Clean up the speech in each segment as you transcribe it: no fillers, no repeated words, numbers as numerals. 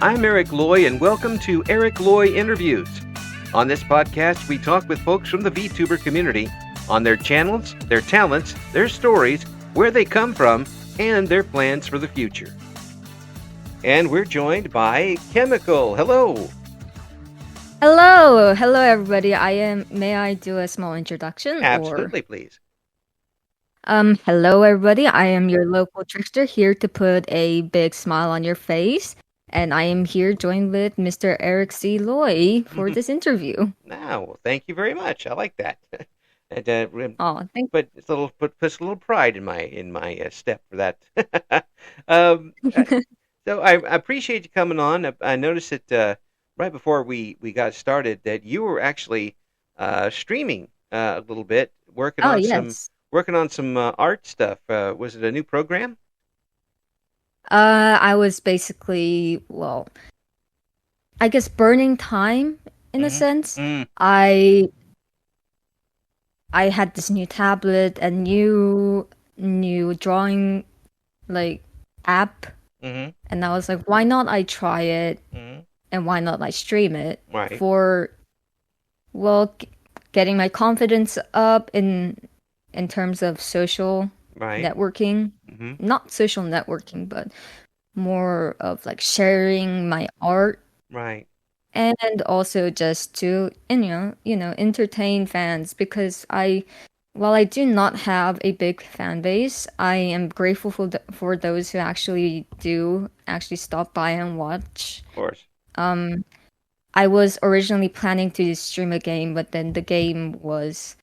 I'm Eric Loy, and welcome to Eric Loy Interviews. On this podcast, we talk with folks from the VTuber community on their channels, their talents, their stories, where they come from, and their plans for the future. And we're joined by Chemical. Hello. Hello, everybody. May I do a small introduction? Absolutely, please. Hello, everybody. I am your local trickster here to put a big smile on your face, and I am here joined with Mr. Eric C. Loy for this interview. Well, thank you very much. I like that. Oh, thank. But it's puts a little pride in my step for that. um, so I appreciate you coming on. I noticed that right before we got started that you were actually streaming a little bit, Oh, yes. working on some art stuff. Was it a new program? I was basically, I guess burning time in a sense. Mm. I had this new tablet and new drawing like app. Mm-hmm. And I was like, why not I try it Mm-hmm. and why not I stream it Right. for, getting my confidence up in terms of social Right. networking. Mm-hmm. Not social networking, but more of like sharing my art Right. and also just to, entertain fans because while I do not have a big fan base, I am grateful for those who actually stop by and watch. Of course. I was originally planning to stream a game, but then the game was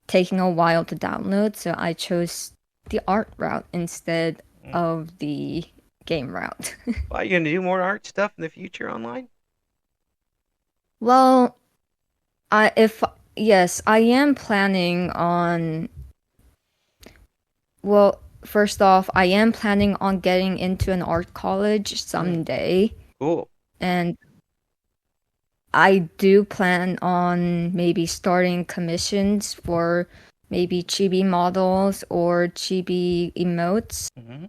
taking a while to download, so I chose the art route instead of the game route. Well, are you going to do more art stuff in the future online? Well, yes, I am planning on. Well, first off, I am planning on getting into an art college someday, Cool. and I do plan on maybe starting commissions for maybe chibi models or chibi emotes. Mm-hmm.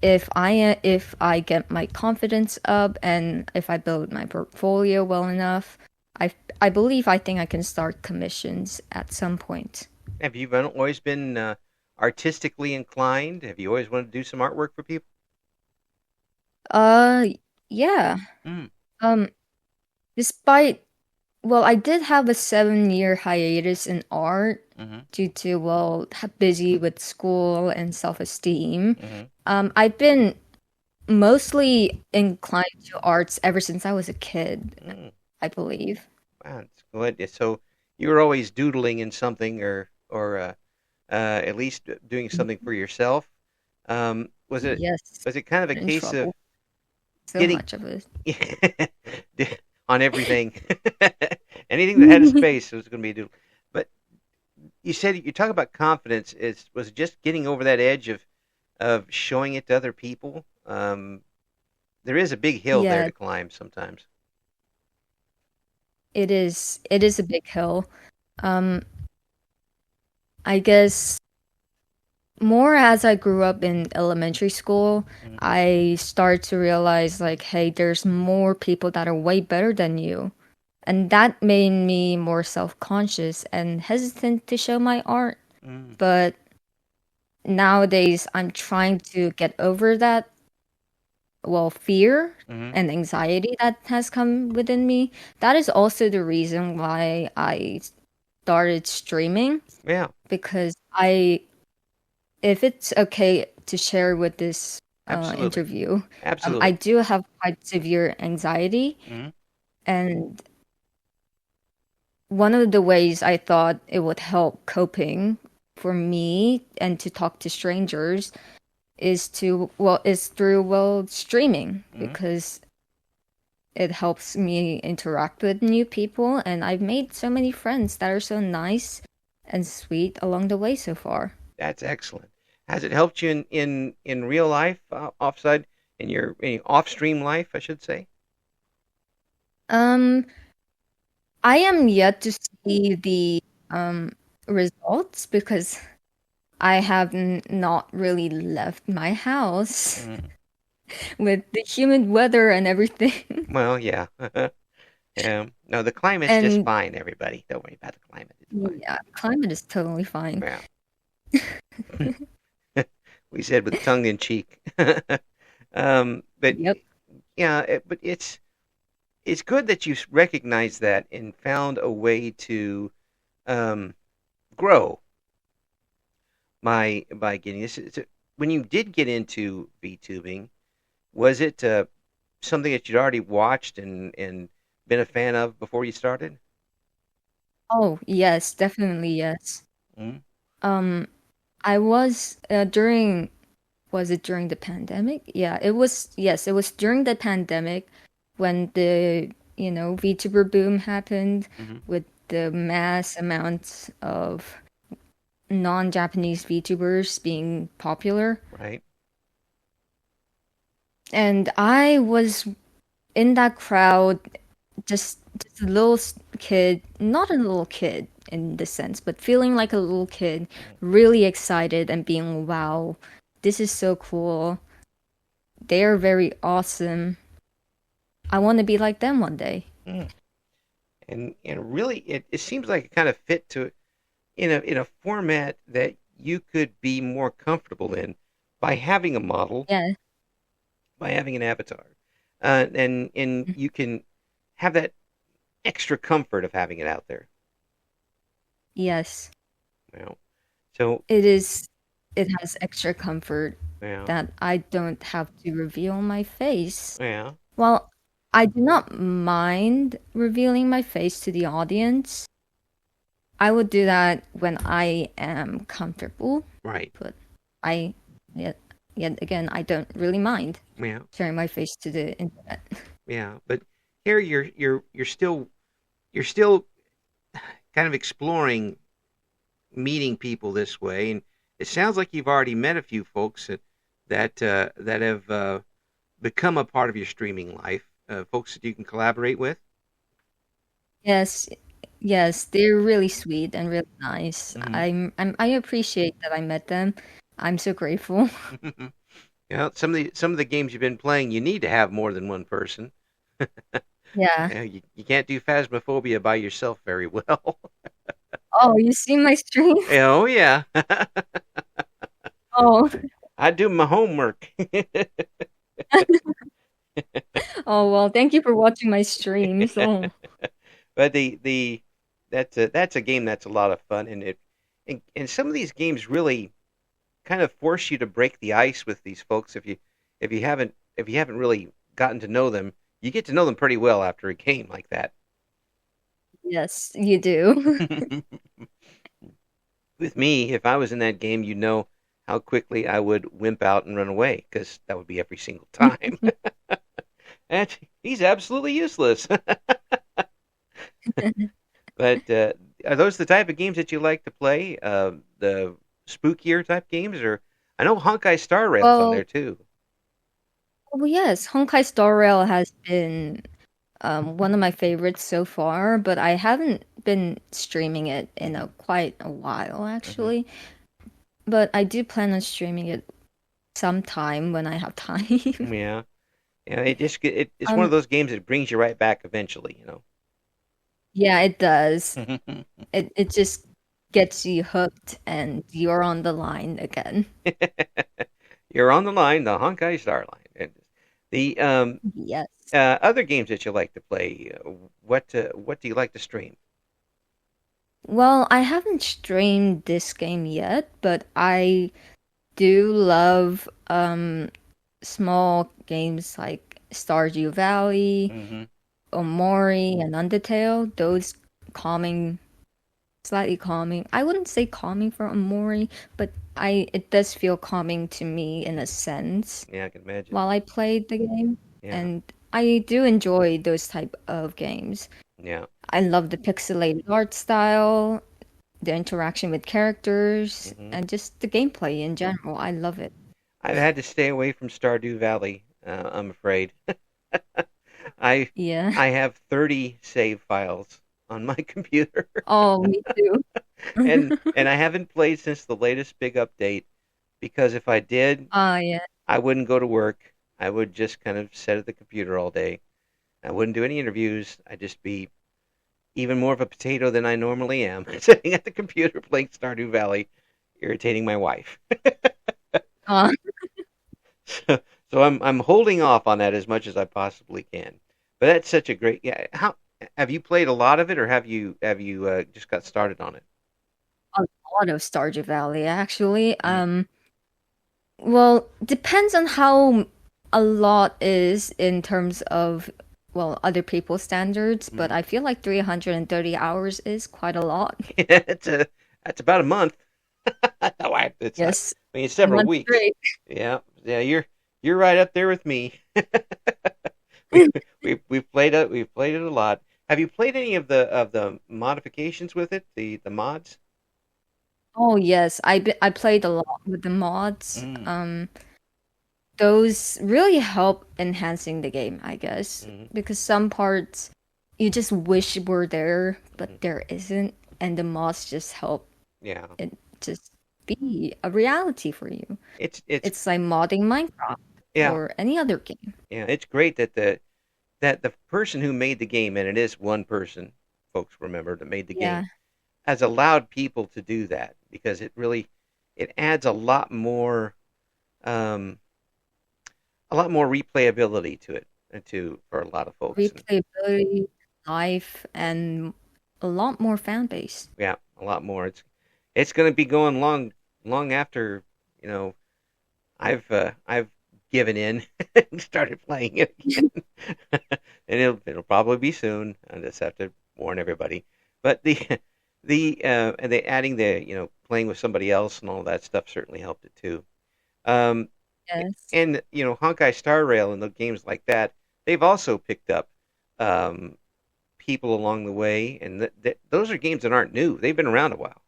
If I get my confidence up and if I build my portfolio well enough, I believe I think I can start commissions at some point. Have you always been artistically inclined? Have you always wanted to do some artwork for people? Uh, yeah. Mm. Um, despite I did have a 7-year hiatus in art Mm-hmm. due to busy with school and self-esteem. Mm-hmm. I've been mostly inclined to arts ever since I was a kid, Mm. I believe. Wow, that's good. So you were always doodling in something, or at least doing something for yourself. Was it Yes, kind of a in case of trouble. So getting much of it. on everything, anything that had a space was going to be a doodle. But you said you talk about confidence. Was it just getting over that edge of showing it to other people? There is a big hill there Yeah, to climb sometimes. it is. It is a big hill. Um, I guess more as I grew up in elementary school, Mm. I start to realize like, hey, there's more people that are way better than you. And that made me more self-conscious and hesitant to show my art. Mm. But nowadays, I'm trying to get over that, fear Mm-hmm. and anxiety that has come within me. That is also the reason why I started streaming Yeah, because if it's okay to share with this absolutely, interview, I absolutely. do have quite severe anxiety, Mm-hmm. and one of the ways I thought it would help coping for me and to talk to strangers is through streaming Mm-hmm. because it helps me interact with new people and I've made so many friends that are so nice and sweet along the way so far. That's excellent. Has it helped you in real life, offside in your off stream life, I should say? Um, I am yet to see the results because I have not really left my house. Mm. with the humid weather and everything. Well, yeah. No, the climate's just And fine, everybody. Don't worry about the climate. It's fine. yeah, climate is totally fine. Yeah. We said with tongue in cheek. But Yep. yeah, but it's good that you recognize that and found a way to um, grow by getting this. When you did get into VTubing, was it something that you'd already watched and been a fan of before you started? Oh, yes, definitely yes. Mm. Um, I was was it during the pandemic? Yeah, it was, yes, it was during the pandemic when the, VTuber boom happened Hmm. with the mass amounts of non-Japanese VTubers being popular. Right. And I was in that crowd, just a little kid, not a little kid in the sense, but feeling like a little kid, really excited and being, wow, this is so cool. They're very awesome. I want to be like them one day. Mm. And really, it seems like it kind of fit to in a format that you could be more comfortable in by having a model, Yeah. by having an avatar, and you can have that extra comfort of having it out there. Yes. You know? So It is, it has extra comfort yeah, that I don't have to reveal my face. yeah, Well, I do not mind revealing my face to the audience. I would do that when I am comfortable, right, but I yet yet again I don't really mind yeah, sharing my face to the internet. yeah. But here you're still kind of exploring meeting people this way, and it sounds like you've already met a few folks that have become a part of your streaming life, folks that you can collaborate with. Yes, yes, they're really sweet and really nice. Hmm. I appreciate that I met them. I'm so grateful. Yeah, some of the games you've been playing, you need to have more than one person. Yeah. You can't do Phasmophobia by yourself very well. Oh, you see my stream? Oh yeah, Oh, I do my homework. oh well, thank you for watching my streams. Oh, But the that's a game that's a lot of fun, and some of these games really kind of force you to break the ice with these folks. If you haven't really gotten to know them, you get to know them pretty well after a game like that. yes, you do. With me, if I was in that game, you know how quickly I would wimp out and run away because that would be every single time. And he's absolutely useless. But are those the type of games that you like to play? The spookier type games, or I know Honkai Star Rail's on there Well, too. well, yes, Honkai Star Rail has been one of my favorites so far, but I haven't been streaming it in a quite a while Hmm. actually. But I do plan on streaming it sometime when I have time. Yeah, yeah. It's one of Um, those games that brings you right back eventually. yeah, it does. You It just gets you hooked and you're on the line again. know. You're on the line, the Honkai Star line. And the Yes. other games that you like to play. What do you like to stream? Well, I haven't streamed this game yet, but I do love small games like Stardew Valley, Hmm. Omori, and Undertale. Those calming, slightly calming. I wouldn't say calming for Omori, but I it does feel calming to me in a sense Yeah, I can imagine. while I played the game, Yeah, and I do enjoy those type of games. yeah. I love the pixelated art style, the interaction with characters, Hmm. and just the gameplay in general. I love it. I've had to stay away from Stardew Valley. I'm afraid. I Yeah. I have 30 save files on my computer, Oh, me too. and I haven't played since the latest big update because if I did, Ah, yeah. I wouldn't go to work. I would just kind of sit at the computer all day. I wouldn't do any interviews. I'd just be even more of a potato than I normally am, sitting at the computer playing Stardew Valley, irritating my wife. Uh, So, so I'm holding off on that as much as I possibly can. But that's such a great, yeah. How have you played a lot of it, or have you just got started on it? a lot of Stardew Valley, actually. Mm, Well, depends on how a lot is in terms of, well, other people's standards, but mm. I feel like 330 hours is quite a lot. it's a that's about a month. No, it's not. Yes, I mean, it's a several month weeks. straight. Yeah, yeah. You're right up there with me. we we've played it a lot. Have you played any of the modifications with it? The mods? Oh yes, I played a lot with the mods. Mm, Those really help enhancing the game, I guess, mm, because some parts you just wish were there, mm. but there isn't, and the mods just help Yeah, it just be a reality for you. it's It's like modding Minecraft yeah, or any other game. yeah. It's great that the person who made the game, and it is one person, folks remember, that made the Yeah, game, has allowed people to do that because it adds um, a lot more replayability to it to for a lot of folks. And replayability, life, and a lot more fan base. yeah, a lot more. It's going to be going long after you know I've given in and started playing it again, and it'll probably be soon. I just have to warn everybody. But the adding the playing with somebody else and all that stuff certainly helped it too. Um, Yes. and Honkai Star Rail and the games like that, they've also picked up um, people along the way, and those are games that aren't new. They've been around a while.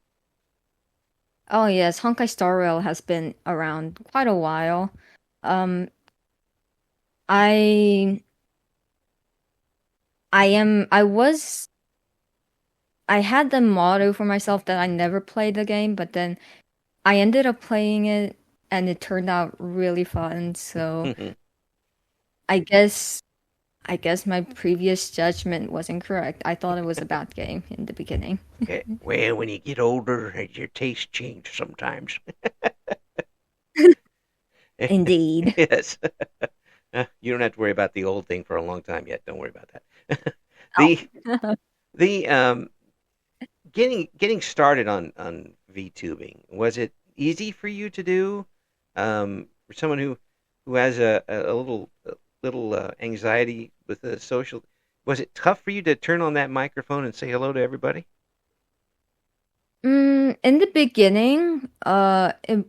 Oh yes, Honkai Star Rail has been around quite a while. Um, I I was I had the motto for myself that I never played the game, but then I ended up playing it and it turned out really fun. So I guess I guess my previous judgment was incorrect. I thought it was a bad game in the beginning. Well, when you get older, your taste change sometimes. Indeed. Yes. You don't have to worry about the old thing for a long time yet. Don't worry about that. the Oh. the getting started on VTubing, was it easy for you to do? For someone who has a little anxiety with the social, was it tough for you to turn on that microphone and say hello to everybody? In the beginning, it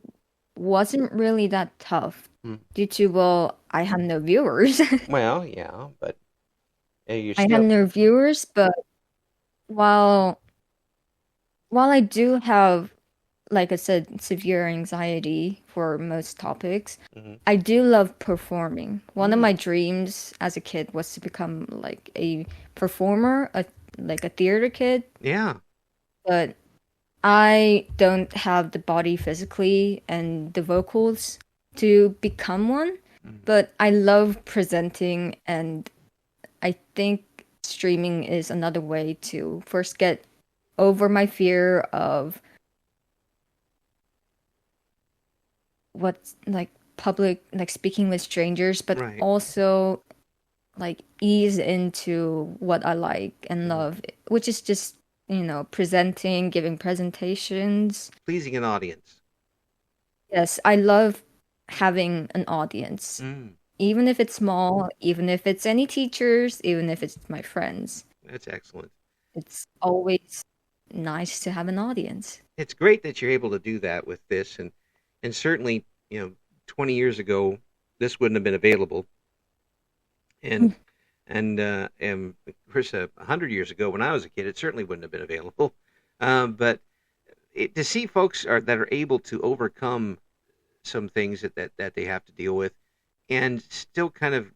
wasn't really that tough Hmm. due to, well, I have no viewers. Well, yeah, but you're I have still. no viewers, but while while I do have, like I said, severe anxiety for most topics, Hmm. I do love performing. One of Mm, my dreams as a kid was to become like a performer, like a theater kid, yeah. but I don't have the body physically and the vocals to become one. Mm. But I love presenting, and I think streaming is another way to first get over my fear of what's like public, like speaking with strangers, but Right. also like ease into what I like and Mm. love, which is just, presenting, giving presentations. Pleasing an audience. Yes, I love having an audience, Mm. even if it's small, even if it's any teachers, even if it's my friends. That's excellent. It's always nice to have an audience. It's great that you're able to do that with this, and certainly 20 years ago this wouldn't have been available, and and of course 100 years ago when I was a kid it certainly wouldn't have been available. But to see folks that are able to overcome some things that they have to deal with and still kind of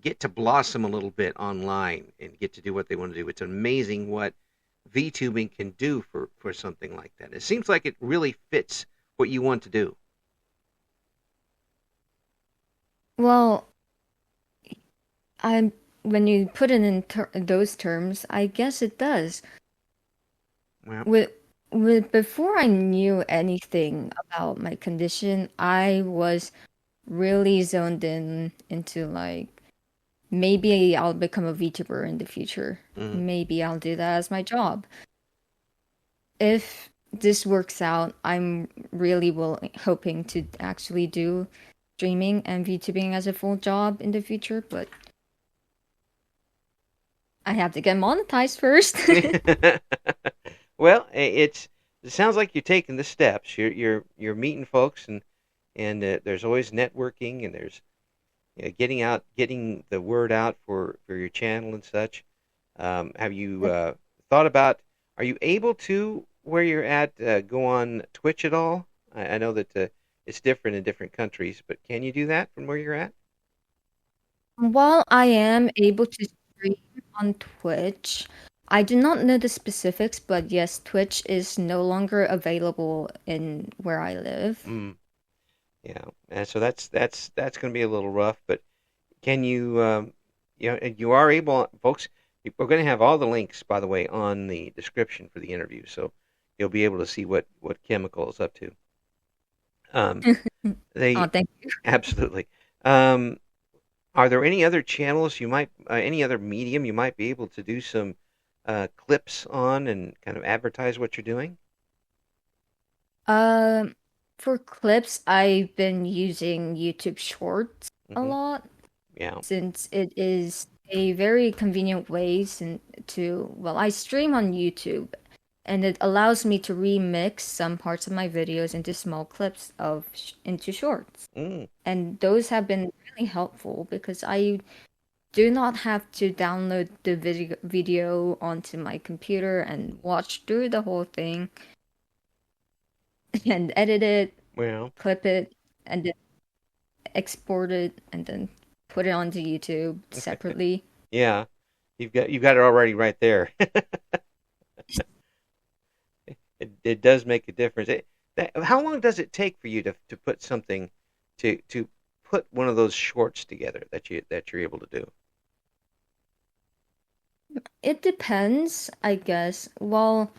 get to blossom a little bit online and get to do what they want to do. It's amazing what VTubing can do for something like that. It seems like it really fits what you want to do. Well, I'm when you put it in those terms, I guess it does. Well, With before I knew anything about my condition, I was really zoned in into like maybe I'll become a VTuber in the future. mm, Maybe I'll do that as my job. If this works out, I'm really hoping to actually do streaming and VTubing as a full job in the future, but I have to get monetized first. well, it sounds like you're taking the steps. You're meeting folks, and there's always networking, and there's getting the word out for your channel and such. Have you thought about? Are you able to where you're at go on Twitch at all? I know that it's different in different countries, but can you do that from where you're at? While I am able to stream on Twitch, I do not know the specifics, but yes, Twitch is no longer available in where I live. Mm, yeah, and so that's going to be a little rough, but can you, you are able, folks, we're going to have all the links, by the way, on the description for the interview, so you'll be able to see what Chemical is up to. Um, Oh, they thank you. absolutely. Are there any other channels any other medium you might be able to do some clips on and kind of advertise what you're doing? Um, for clips, I've been using YouTube Shorts a Hmm. lot Yeah. since it is a very convenient way well, I stream on YouTube and it allows me to remix some parts of my videos into small clips into shorts. Mm, And those have been really helpful because I do not have to download the video onto my computer and watch through the whole thing and edit it, well, clip it, and then export it and then put it onto YouTube separately. yeah, you've got it already right there. It does make a difference. How long does it take for you to put something to put one of those shorts together that you're able to do? It depends, I guess. Well,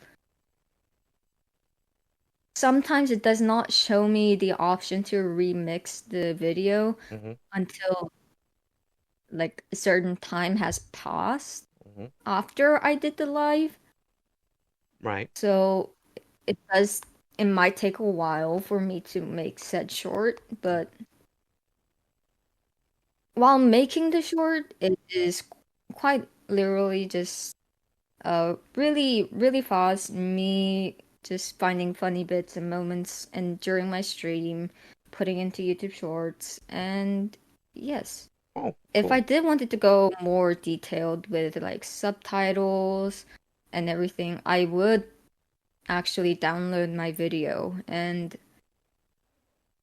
sometimes it does not show me the option to remix the video Hmm. until like a certain time has passed Hmm. after I did the live. Right. So it it might take a while for me to make said short, but while making the short, it is quite literally just really, really fast. Me just finding funny bits and moments and during my stream, putting into YouTube Shorts. And yes, Oh, if cool. I did want it to go more detailed with like subtitles and everything, I would actually download my video and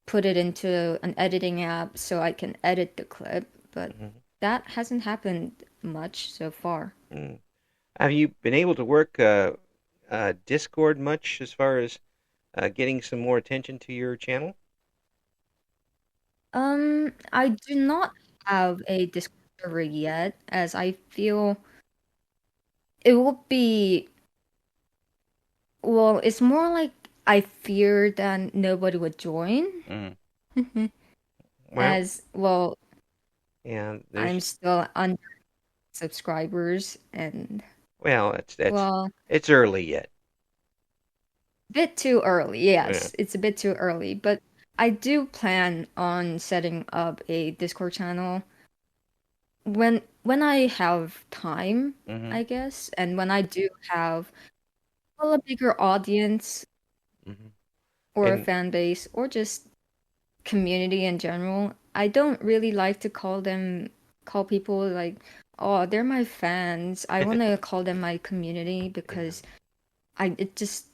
put it into an editing app so I can edit the clip. But Hmm. that hasn't happened much so far. Mm. Have you been able to work Discord much as far as getting some more attention to your channel? I do not have a Discord server yet, as I feel it will be, well, it's more like I fear that nobody would join. Mm. Well, As well, yeah, I'm there's still under subscribers and well, well, it's early yet. bit too early. Yeah. Yes, it's a bit too early, but I do plan on setting up a Discord channel when I have time, Hmm. I guess, and when I do have well, a bigger audience Hmm. or a And fan base or just community in general. I don't really like to call people like, oh, they're my fans. I want to call them my community yeah, because I it just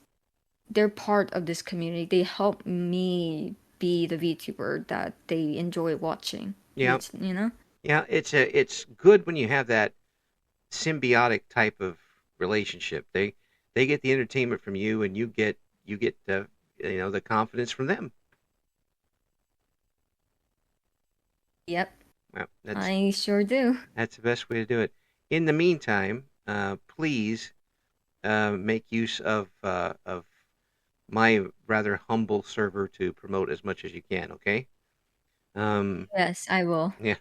they're part of this community. They help me be the VTuber that they enjoy watching. yeah, You know? yeah. It's good when you have that symbiotic type of relationship. They get the entertainment from you, and you get the the confidence from them. Yep. Well, I sure do. that's the best way to do it. In the meantime, please make use of my rather humble server to promote as much as you can. Okay. Um, Yes, I will. yeah,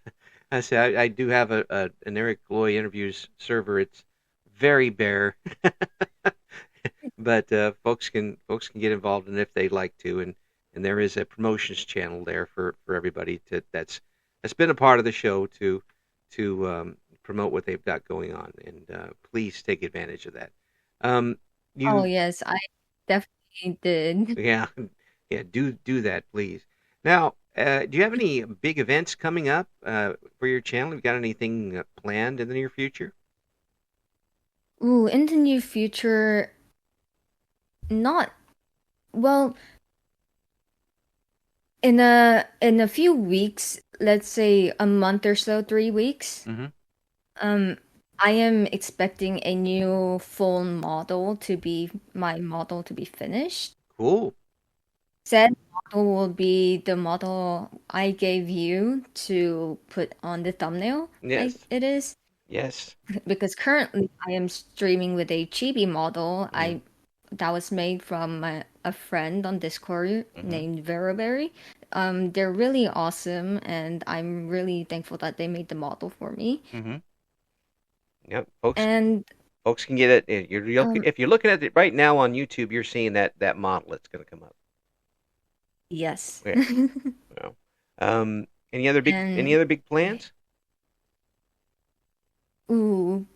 I say I do have an Eric Loy Interviews server. It's very bare, but folks can get involved in it if they'd like to, and there is a promotions channel there for everybody to that's been a part of the show to promote what they've got going on, and please take advantage of that. Um, Oh, you yes, I definitely did. Yeah, yeah, do that, please. Now, do you have any big events coming up for your channel? Have you got anything planned in the near future? Ooh, in the near future, not well, in a few weeks, let's say a month or so, 3 weeks, Mm-hmm. um, I am expecting a new full model to be my model to be finished. Cool. Said model will be the model I gave you to put on the thumbnail. Yes. It is Yes. because currently I am streaming with a chibi model. Yeah. I that was made from a friend on Discord Mm-hmm. named Veraberry. They're really awesome, and I'm really thankful that they made the model for me. Mm-hmm. Yep. Folks, And folks can get it. um, If you're looking at it right now on YouTube, you're seeing that model that's going to come up. yes, Yeah. Well, any and other big plans? ooh,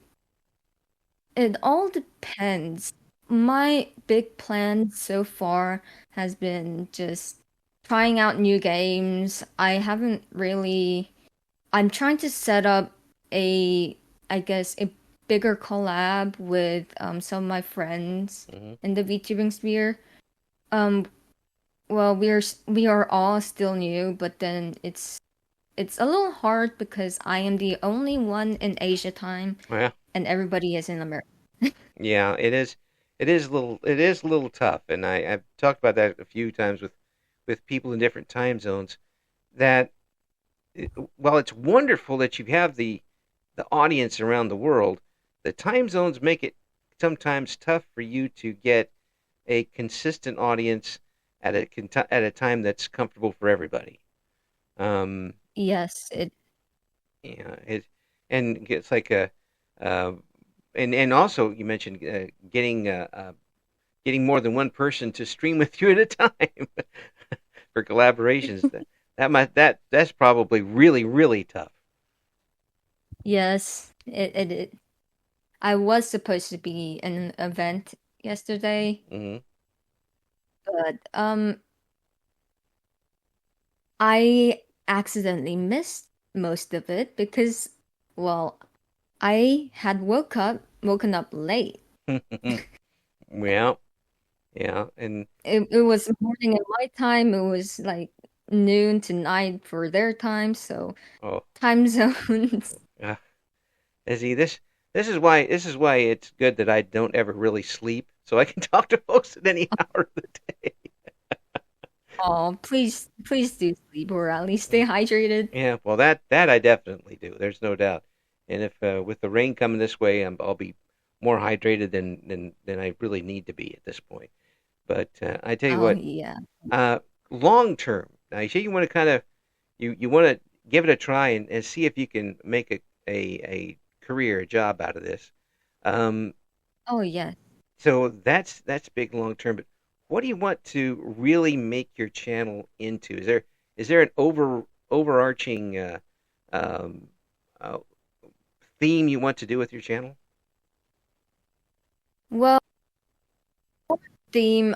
it all depends. My big plan so far has been just trying out new games. I haven't really. I'm trying to set up a, I guess, a bigger collab with some of my friends Mm-hmm. in the VTubing sphere. Um, well, we are all still new, but then it's a little hard because I am the only one in Asia time, Well, and everybody is in America. yeah, it is. It is a little tough, and I've talked about that a few times with people in different time zones. That while it's wonderful that you have the audience around the world, the time zones make it sometimes tough for you to get a consistent audience at a time that's comfortable for everybody. Um, Yes, it. yeah, and it's like a uh, and also you mentioned getting more than one person to stream with you at a time for collaborations. That's probably really tough. Yes, it. I was supposed to be in an event yesterday, Hmm. but I accidentally missed most of it because, well, I had woken up late. Yeah, yeah, and It was morning in my time. It was like noon to night for their time, so oh, time zones. uh, see this is why it's good that I don't ever really sleep, so I can talk to folks at any hour of the day. Oh, please do sleep or at least stay hydrated. Yeah, well, that I definitely do. There's no doubt. And if with the rain coming this way, I'll be more hydrated than I really need to be at this point. But I tell you Oh what, yeah. uh, long term, now you say you want to kind of you want to give it a try and see if you can make a career, a job out of this. Um, Oh yeah. so that's big long term. But what do you want to really make your channel into? Is there an overarching um, uh, theme you want to do with your channel? Well, theme,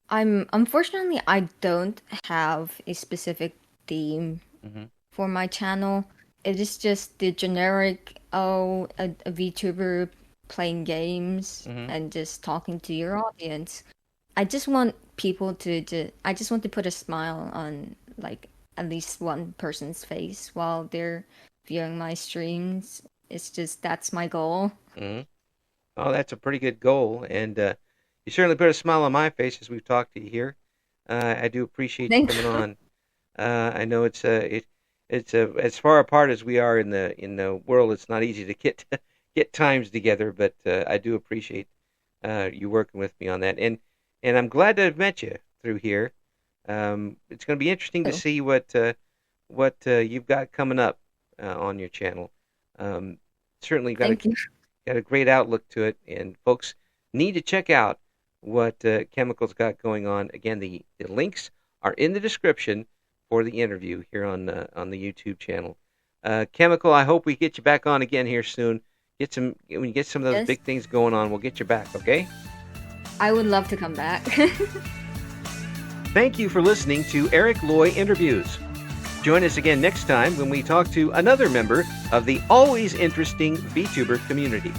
I'm unfortunately I don't have a specific theme Hmm. for my channel. It is just the generic, oh, a VTuber playing games Hmm. and just talking to your audience. I just want people I just want to put a smile on like at least one person's face while they're viewing my streams. It's just that's my goal. Hmm. Oh, that's a pretty good goal, and you certainly put a smile on my face as we've talked to you here. I do appreciate you Thank coming you. on. I know it's as far apart as we are in the world. It's not easy to get times together, but I do appreciate you working with me on that, and I'm glad to have met you through here. It's going to be interesting to So see what you've got coming up on your channel. Um, Certainly thank you. got a great outlook to it, and folks need to check out what Chemical's got going on. Again, the links are in the description for the interview here on the YouTube channel. Chemical, I hope we get you back on again here soon. When you get some of those Yes, big things going on, we'll get you back, okay? I would love to come back. Thank you for listening to Eric Loy Interviews. Join us again next time when we talk to another member of the always interesting VTuber community.